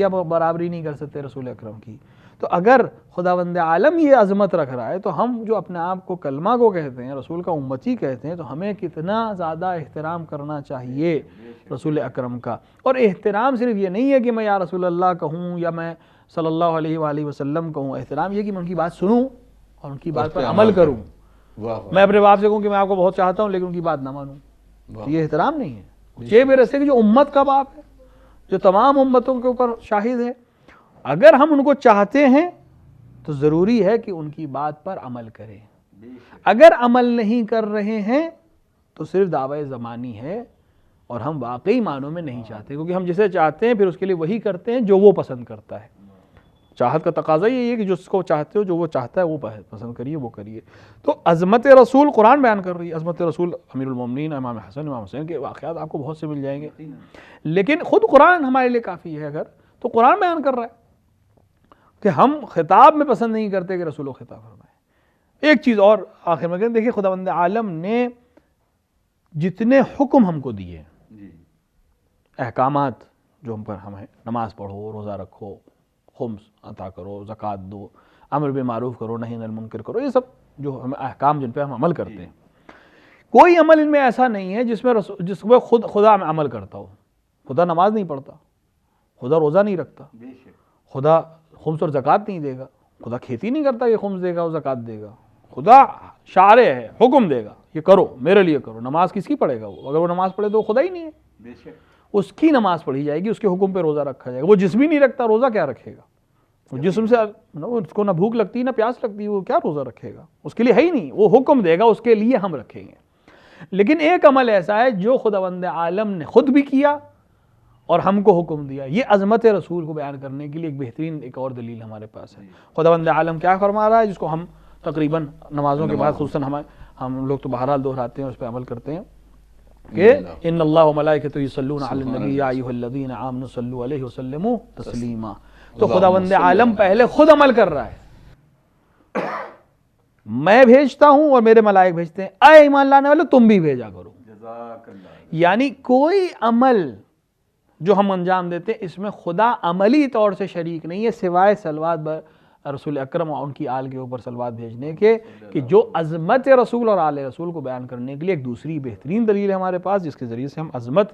برابری نہیں کر سکتے رسول اکرم کی. تو اگر خداوند عالم یہ عظمت رکھ رہا ہے تو ہم جو اپنے آپ کو کلمہ کو کہتے ہیں، رسول کا امتی کہتے ہیں، تو ہمیں کتنا زیادہ احترام کرنا چاہیے رسول اکرم کا. اور احترام صرف یہ نہیں ہے کہ میں یا رسول اللہ کہوں یا میں صلی اللہ علیہ وآلہ وسلم کہوں. احترام یہ کہ میں ان کی بات سنوں اور ان کی بات پر عمل کروں. میں اپنے باپ سے کہوں کہ میں آپ کو بہت چاہتا ہوں لیکن ان کی بات نہ مانوں، یہ احترام نہیں ہے. یہ بے رسے کہ جو امت کا باپ ہے، جو تمام امتوں کے اوپر شاہد ہے، اگر ہم ان کو چاہتے ہیں تو ضروری ہے کہ ان کی بات پر عمل کریں. اگر عمل نہیں کر رہے ہیں تو صرف دعوی زمانی ہے اور ہم واقعی معنوں میں نہیں چاہتے، کیونکہ ہم جسے چاہتے ہیں پھر اس کے لیے وہی کرتے ہیں جو وہ پسند کرتا ہے. چاہت کا تقاضا یہی ہے کہ جس کو چاہتے ہو، جو وہ چاہتا ہے وہ پسند کریے، وہ کریے. تو عظمت رسول قرآن بیان کر رہی ہے. عظمت رسول امیر المومنین امام حسن امام حسین کے واقعات آپ کو بہت سے مل جائیں گے، لیکن خود قرآن ہمارے لیے کافی ہے. اگر تو قرآن بیان کر رہا ہے کہ ہم خطاب میں پسند نہیں کرتے کہ رسول و خطاب فرمائے. ایک چیز اور آخر میں دیکھیں، خداوند عالم نے جتنے حکم ہم کو دیے، احکامات جو ہم پر ہیں، نماز پڑھو، روزہ رکھو، خمس عطا کرو، زکوٰۃ دو، امر بالمعروف کرو، نہی عن المنکر کرو، یہ سب جو ہم احکام جن پہ ہم عمل کرتے ہیں، کوئی عمل ان میں ایسا نہیں ہے جس میں خدا میں عمل کرتا ہو. خدا نماز نہیں پڑھتا، خدا روزہ نہیں رکھتا، خدا خمس اور زکوٰۃ نہیں دے گا، خدا کھیتی نہیں کرتا کہ خمس دے گا اور زکوٰۃ دے گا. خدا شارع ہے، حکم دے گا یہ کرو، میرے لیے کرو. نماز کس کی پڑھے گا؟ وہ اگر وہ نماز پڑھے تو وہ خدا ہی نہیں ہے. اس کی نماز پڑھی جائے گی، اس کے حکم پہ روزہ رکھا جائے گا. وہ جسم ہی نہیں رکھتا، روزہ کیا رکھے گا؟ وہ جسم سے اس کو نہ بھوک لگتی نہ پیاس لگتی، وہ کیا روزہ رکھے گا؟ اس کے لیے ہے ہی نہیں. وہ حکم دے گا، اس کے لیے ہم رکھیں گے. لیکن ایک عمل ایسا ہے جو خداوند عالم نے خود بھی کیا اور ہم کو حکم دیا. یہ عظمت رسول کو بیان کرنے کے لیے ایک بہترین ایک اور دلیل ہمارے پاس ہے. خداوند عالم کیا فرما رہا ہے، جس کو ہم تقریباً نمازوں کے بعد خصوصاً ہم لوگ تو بہرحال دہراتے ہیں، اس پہ عمل کرتے ہیں کہ ان اللہ وملائکتہ یصلون علی النبی یا ایھا الذین آمنوا صلوا علیہ وسلموا تسلیما. تو خداوند عالم پہلے خود عمل کر رہا ہے. میں بھیجتا ہوں اور میرے ملائک بھیجتے ہیں، اے ایمان لانے والے تم بھی بھیجا کرو. یعنی کوئی عمل جو ہم انجام دیتے ہیں اس میں خدا عملی طور سے شریک نہیں ہے سوائے صلوات رسول اکرم اور ان کی آل کے اوپر صلوات بھیجنے کے، کہ جو عظمت رسول اور آل رسول کو بیان کرنے کے لیے ایک دوسری بہترین دلیل ہے ہمارے پاس، جس کے ذریعے سے ہم عظمت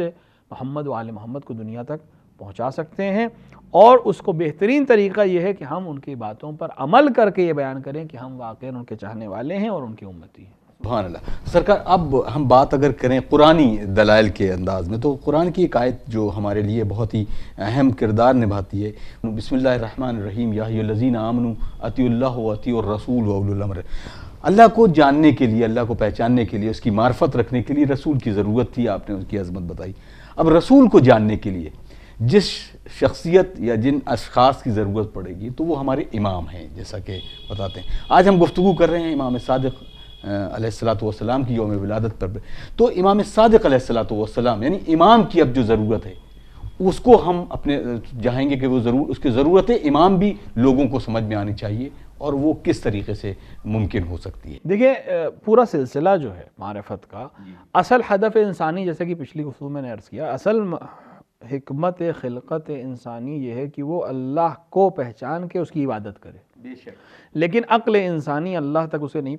محمد و آل محمد کو دنیا تک پہنچا سکتے ہیں. اور اس کو بہترین طریقہ یہ ہے کہ ہم ان کی باتوں پر عمل کر کے یہ بیان کریں کہ ہم واقعی ان کے چاہنے والے ہیں اور ان کی امتی ہیں. سبحان اللہ. سرکار اب ہم بات اگر کریں قرآنی دلائل کے انداز میں، تو قرآن کی ایک آیت جو ہمارے لیے بہت ہی اہم کردار نبھاتی ہے، بسم اللہ الرحمن الرحیم، یا ایھا الذین آمنوا اطیعوا اللہ واطیعوا الرسول واولی الامر. اللہ کو جاننے کے لیے، اللہ کو پہچاننے کے لیے، اس کی معرفت رکھنے کے لیے رسول کی ضرورت تھی. آپ نے اس کی عظمت بتائی. اب رسول کو جاننے کے لیے جس شخصیت یا جن اشخاص کی ضرورت پڑے گی تو وہ ہمارے امام ہیں، جیسا کہ بتاتے ہیں. آج ہم گفتگو کر رہے ہیں امام صادق علیہ السلام کی یوم ولادت پر. تو امام صادق علیہ السلام یعنی امام کی اب جو ضرورت ہے اس کو ہم اپنے جائیں گے کہ وہ ضرور اس کی ضرورت امام بھی لوگوں کو سمجھ میں آنی چاہیے اور وہ کس طریقے سے ممکن ہو سکتی ہے. دیکھیں پورا سلسلہ جو ہے معرفت کا اصل ہدف انسانی، جیسے کہ پچھلی گفتگو میں نے عرض کیا، اصل حکمت خلقت انسانی یہ ہے کہ وہ اللہ کو پہچان کے اس کی عبادت کرے. بے شک. لیکن عقل انسانی اللہ تک اسے نہیں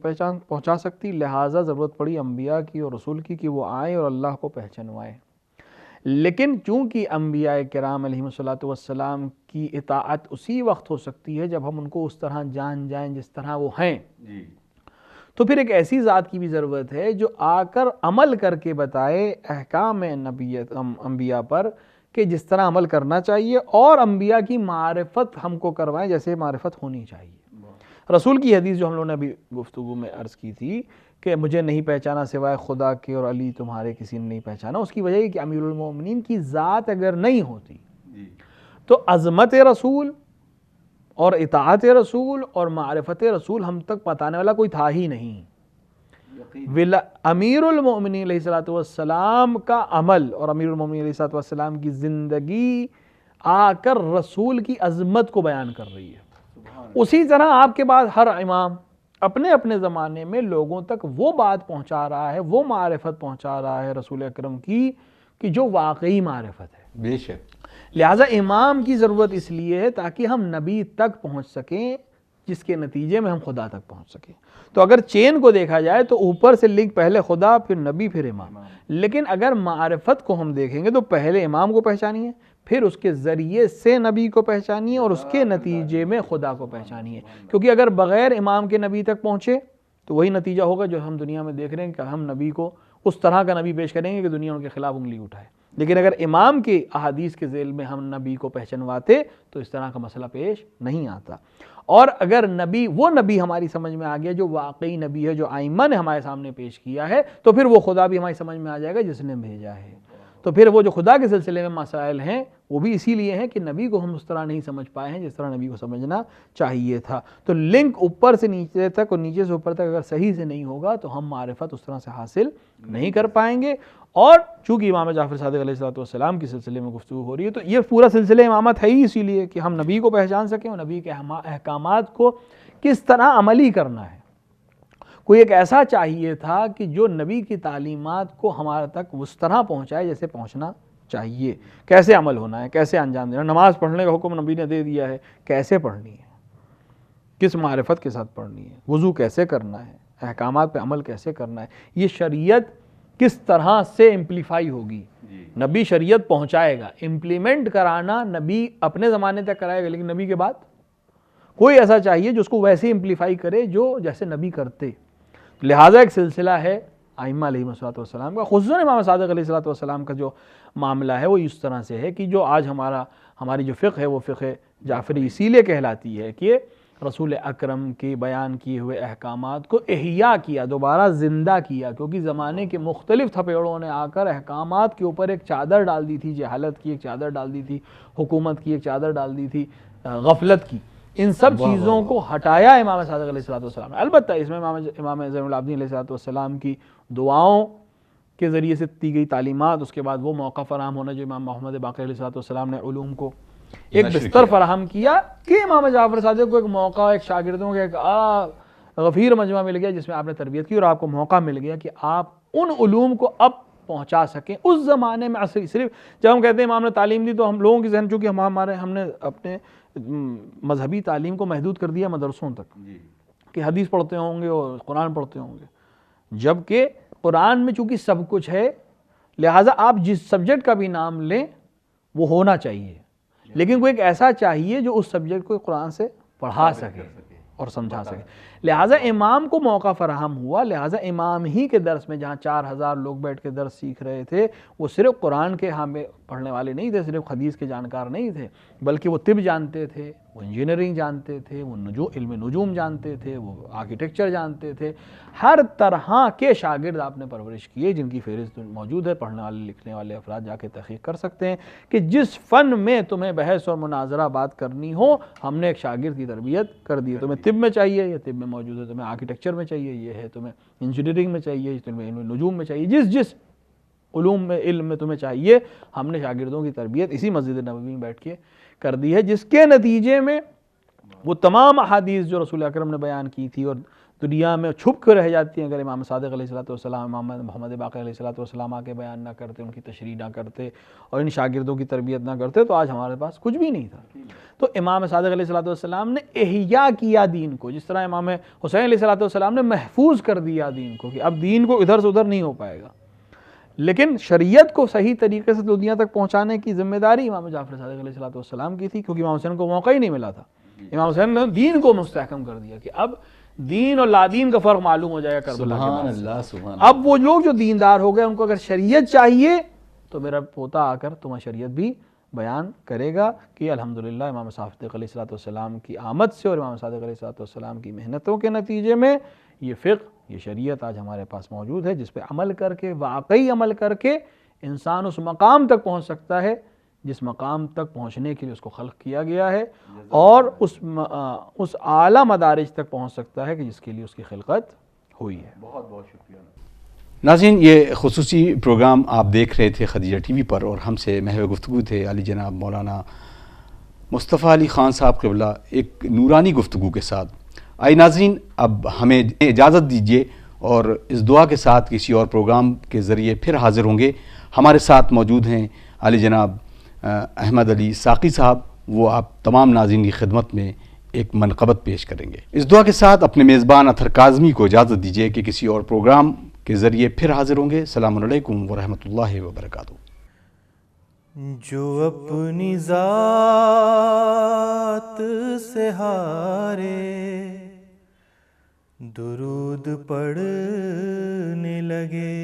پہنچا سکتی، لہٰذا ضرورت پڑی انبیاء کی اور رسول کی کہ وہ آئیں اور اللہ کو پہچنوائیں. لیکن چونکہ انبیاء کرام علیہم الصلوۃ والسلام کی اطاعت اسی وقت ہو سکتی ہے جب ہم ان کو اس طرح جان جائیں جس طرح وہ ہیں، تو پھر ایک ایسی ذات کی بھی ضرورت ہے جو آ کر عمل کر کے بتائے احکام انبیاء پر کہ جس طرح عمل کرنا چاہیے، اور انبیاء کی معرفت ہم کو کروائیں جیسے معرفت ہونی چاہیے. رسول کی حدیث جو ہم لوگوں نے ابھی گفتگو میں عرض کی تھی کہ مجھے نہیں پہچانا سوائے خدا کے اور علی تمہارے کسی نے نہیں پہچانا، اس کی وجہ یہ کہ امیر المومنین کی ذات اگر نہیں ہوتی تو عظمت رسول اور اطاعت رسول اور معرفت رسول ہم تک بتانے والا کوئی تھا ہی نہیں. امیر المومنین علیہ الصلوۃ والسلام کا عمل اور امیر المومنین علیہ الصلوۃ والسلام کی زندگی آ کر رسول کی عظمت کو بیان کر رہی ہے. اسی طرح آپ کے بعد ہر امام اپنے اپنے زمانے میں لوگوں تک وہ بات پہنچا رہا ہے، وہ معرفت پہنچا رہا ہے رسول اکرم کی کہ جو واقعی معرفت ہے. بے شک. لہٰذا امام کی ضرورت اس لیے ہے تاکہ ہم نبی تک پہنچ سکیں، جس کے نتیجے میں ہم خدا تک پہنچ سکیں. تو اگر چین کو دیکھا جائے تو اوپر سے لنک پہلے خدا پھر نبی پھر امام. لیکن اگر معرفت کو ہم دیکھیں گے تو پہلے امام کو پہچانیے، پھر اس کے ذریعے سے نبی کو پہچانیے اور اس کے نتیجے میں خدا کو پہچانیے. کیونکہ اگر بغیر امام کے نبی تک پہنچے تو وہی نتیجہ ہوگا جو ہم دنیا میں دیکھ رہے ہیں کہ ہم نبی کو اس طرح کا نبی پیش کریں گے کہ دنیا ان کے خلاف انگلی اٹھائے. لیکن اگر امام کی احادیث کے ذیل میں ہم نبی کو پہچنواتے تو اس طرح کا مسئلہ پیش نہیں آتا. اور اگر نبی وہ نبی ہماری سمجھ میں آ گیا جو واقعی نبی ہے، جو ائمہ نے ہمارے سامنے پیش کیا ہے، تو پھر وہ خدا بھی ہماری سمجھ میں آ جائے گا جس نے بھیجا ہے. تو پھر وہ جو خدا کے سلسلے میں مسائل ہیں وہ بھی اسی لیے ہیں کہ نبی کو ہم اس طرح نہیں سمجھ پائے ہیں جس طرح نبی کو سمجھنا چاہیے تھا. تو لنک اوپر سے نیچے تک اور نیچے سے اوپر تک اگر صحیح سے نہیں ہوگا تو ہم معرفت اس طرح سے حاصل نہیں کر پائیں گے. اور چونکہ امام جعفر صادق علیہ الصلوۃ والسلام کی سلسلے میں گفتگو ہو رہی ہے تو یہ پورا سلسلہ امامت ہے ہی اسی لیے کہ ہم نبی کو پہچان سکیں اور نبی کے احکامات کو کس طرح عملی کرنا ہے. کوئی ایک ایسا چاہیے تھا کہ جو نبی کی تعلیمات کو ہمارے تک اس طرح پہنچائے جیسے پہنچنا چاہیے. کیسے عمل ہونا ہے، کیسے انجام دینا. نماز پڑھنے کا حکم نبی نے دے دیا ہے، کیسے پڑھنی ہے، کس معرفت کے ساتھ پڑھنی ہے، وضو کیسے کرنا ہے، احکامات پہ عمل کیسے کرنا ہے. یہ شریعت کس طرح سے امپلیفائی ہوگی. نبی شریعت پہنچائے گا، امپلیمنٹ کرانا نبی اپنے زمانے تک کرائے گا، لیکن نبی کے بعد کوئی ایسا چاہیے جو اس کو ویسے امپلیفائی کرے جو جیسے نبی کرتے. لہٰذا ایک سلسلہ ہے ائمہ علیہ الصلوۃ والسلام کا، خصوصاً امام صادق علیہ الصلوۃ والسلام کا جو معاملہ ہے وہ اس طرح سے ہے کہ جو آج ہماری جو فقہ ہے وہ فقہ جعفری اسی لیے کہلاتی ہے کہ رسول اکرم کے بیان کیے ہوئے احکامات کو احیاء کیا، دوبارہ زندہ کیا. کیونکہ زمانے کے مختلف تھپیڑوں نے آ کر احکامات کے اوپر ایک چادر ڈال دی تھی، جہالت کی ایک چادر ڈال دی تھی، حکومت کی ایک چادر ڈال دی تھی، غفلت کی. ان سب چیزوں کو ہٹایا امام صادق علیہ الصلوۃ والسلام نے. البتہ اس میں امام زین العابدین علیہ الصلوۃ والسلام کی دعاؤں کے ذریعے سے دی گئی تعلیمات، اس کے بعد وہ موقع فراہم ہونا جو امام محمد باقر علیہ الصلوۃ والسلام نے علوم کو ایک بستر فراہم کیا کہ امام جعفر صادق کو ایک موقع، ایک شاگردوں کا ایک غفیر مجمع مل گیا جس میں آپ نے تربیت کی اور آپ کو موقع مل گیا کہ آپ ان علوم کو اب پہنچا سکیں. اس زمانے میں صرف جب ہم کہتے ہیں امام نے تعلیم دی تو ہم لوگوں کی ذہن چونکہ ہم نے اپنے مذہبی تعلیم کو محدود کر دیا مدرسوں تک کہ حدیث پڑھتے ہوں گے اور قرآن پڑھتے ہوں گے، جبکہ قرآن میں چونکہ سب کچھ ہے لہٰذا آپ جس سبجیکٹ کا بھی نام لیں وہ ہونا چاہیے، لیکن کوئی ایک ایسا چاہیے جو اس سبجیکٹ کو قرآن سے پڑھا سکے اور سمجھا سکے. لہٰذا امام کو موقع فراہم ہوا، لہٰذا امام ہی کے درس میں جہاں 4000 لوگ بیٹھ کے درس سیکھ رہے تھے وہ صرف قرآن کے ہمیں پڑھنے والے نہیں تھے، صرف حدیث کے جانکار نہیں تھے، بلکہ وہ طب جانتے تھے، وہ انجینئرنگ جانتے تھے، وہ علم نجوم جانتے تھے، وہ آرکیٹیکچر جانتے تھے. ہر طرح کے شاگرد آپ نے پرورش کیے جن کی فہرست موجود ہے. پڑھنے والے لکھنے والے افراد جا کے تحقیق کر سکتے ہیں کہ جس فن میں تمہیں بحث اور مناظرہ بات کرنی ہو ہم نے ایک شاگرد کی تربیت کر دی ہے. تمہیں طب میں چاہیے یہ طب میں موجود ہے، تمہیں آرکیٹیکچر میں چاہیے یہ ہے، تمہیں انجینئرنگ میں چاہیے، تمہیں علم نجوم میں چاہیے، جس علوم میں علم میں تمہیں چاہیے. ہم نے شاگردوں کی تربیت اسی مسجد نبوی میں بیٹھ کے کر دی ہے، جس کے نتیجے میں وہ تمام احادیث جو رسول اکرم نے بیان کی تھی اور دنیا میں چھپ کے رہ جاتی ہیں، اگر امام صادق علیہ السلام، امام محمد باقر علیہ السلام آ کے بیان نہ کرتے، ان کی تشریح نہ کرتے اور ان شاگردوں کی تربیت نہ کرتے، تو آج ہمارے پاس کچھ بھی نہیں تھا. تو امام صادق علیہ السلام نے احیاء کیا دین کو، جس طرح امام حسین علیہ السلام نے محفوظ کر دیا دین کو، کہ اب دین کو ادھر سے ادھر نہیں ہو پائے گا. لیکن شریعت کو صحیح طریقے سے دنیا تک پہنچانے کی ذمہ داری امام جعفر صادق علیہ السلام کی تھی، کیونکہ امام حسین کو موقع ہی نہیں ملا تھا. امام حسین نے دین کو مستحکم کر دیا کہ اب دین اور لادین کا فرق معلوم ہو جائے گا کربلا کے بعد. اللہ سبحان. اب وہ لوگ جو دیندار ہو گئے، ان کو اگر شریعت چاہیے تو میرا پوتا آ کر تمہیں شریعت بھی بیان کرے گا کہ الحمدللہ امام صادق علیہ السلام کی آمد سے اور امام صادق علیہ السلام کی محنتوں کے نتیجے میں یہ فقہ، یہ شریعت آج ہمارے پاس موجود ہے، جس پہ عمل کر کے، واقعی عمل کر کے انسان اس مقام تک پہنچ سکتا ہے جس مقام تک پہنچنے کے لیے اس کو خلق کیا گیا ہے، اور اس اعلیٰ مدارج تک پہنچ سکتا ہے کہ جس کے لیے اس کی خلقت ہوئی ہے. بہت بہت شکریہ. ناظرین، یہ خصوصی پروگرام آپ دیکھ رہے تھے خدیجہ ٹی وی پر، اور ہم سے محو گفتگو تھے علی جناب مولانا مصطفیٰ علی خان صاحب قبلہ، ایک نورانی گفتگو کے ساتھ. آئی ناظرین، اب ہمیں اجازت دیجیے اور اس دعا کے ساتھ کسی اور پروگرام کے ذریعے پھر حاضر ہوں گے. ہمارے ساتھ موجود ہیں علی جناب احمد علی ساقی صاحب، وہ آپ تمام ناظرین کی خدمت میں ایک منقبت پیش کریں گے. اس دعا کے ساتھ اپنے میزبان اطہر کاظمی کو اجازت دیجیے کہ کسی اور پروگرام کے ذریعے پھر حاضر ہوں گے. السلام علیکم ورحمۃ اللہ وبرکاتہ. جو اپنی ذات سے ہارے درود پڑھنے لگے،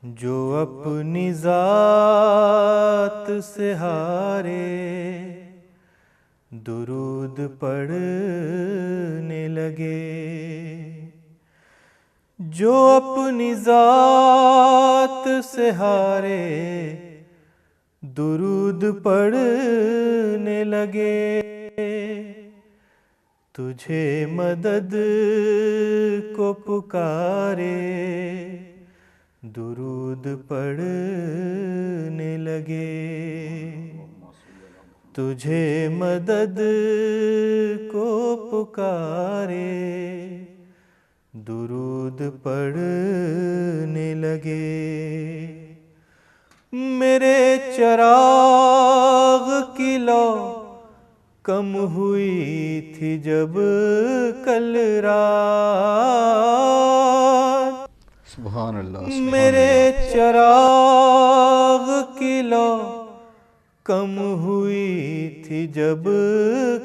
جو اپنی ذات سے ہارے درود پڑھنے لگے، جو اپنی ذات سے ہارے درود پڑھنے لگے، تجھے مدد کو پکارے درود پڑھنے لگے، تجھے مدد کو پکارے درود پڑھنے لگے. میرے چراغ کی لو کم ہوئی تھی جب کل رات، سبحان اللہ. میرے چراغ کی لو کم ہوئی تھی جب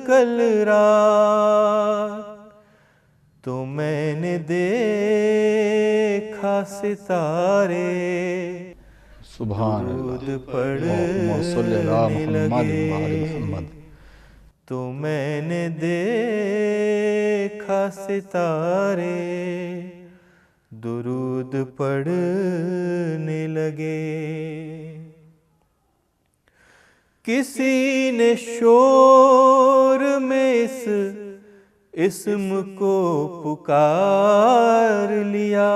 کل رات، تو میں نے دیکھا ستارے سبحان درود اللہ. پڑھنے لگے، تو میں نے دیکھا ستارے درود پڑھنے لگے. کسی نے شور میں اس اسم کو پکار لیا،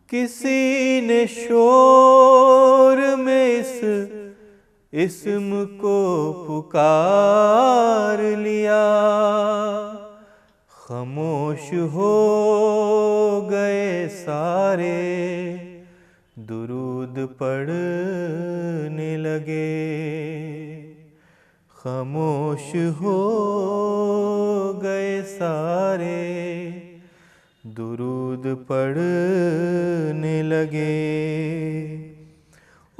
کسی نے شور میں اس اسم کو پکار لیا، خاموش ہو گئے سارے درود پڑھنے لگے، خاموش ہو گئے سارے درود پڑھنے لگے.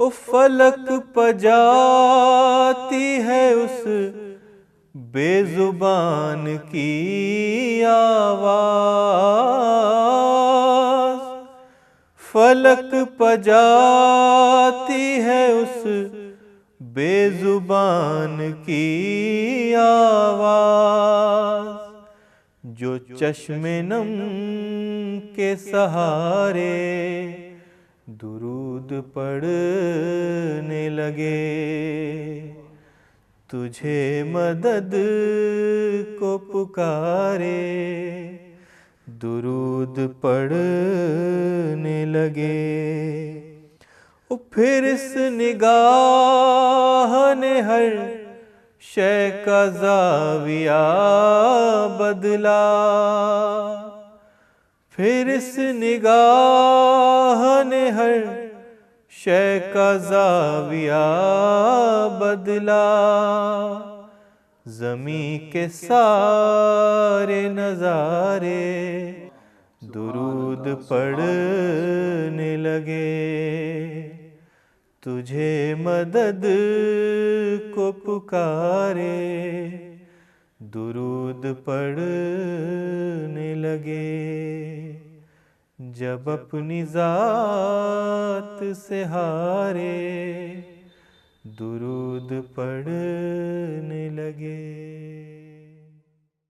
او فلک پجاتی ہے اس بے زبان کی آواز، فلک پجاتی ہے اس بے زبان کی آواز، جو چشم نم کے سہارے درود پڑھنے لگے، تجھے مدد کو پکارے درود پڑھنے لگے. پھر اس نگاہ نے ہر شے کا زاویہ بدلا. پھر اس نگاہ نے ہر شے کا زاویہ بدلا. زمیں کے سارے نظارے درود پڑھنے لگے. تجھے مدد کو پکارے درود پڑھنے لگے. جب اپنی ذات سے ہارے درود پڑھنے لگے.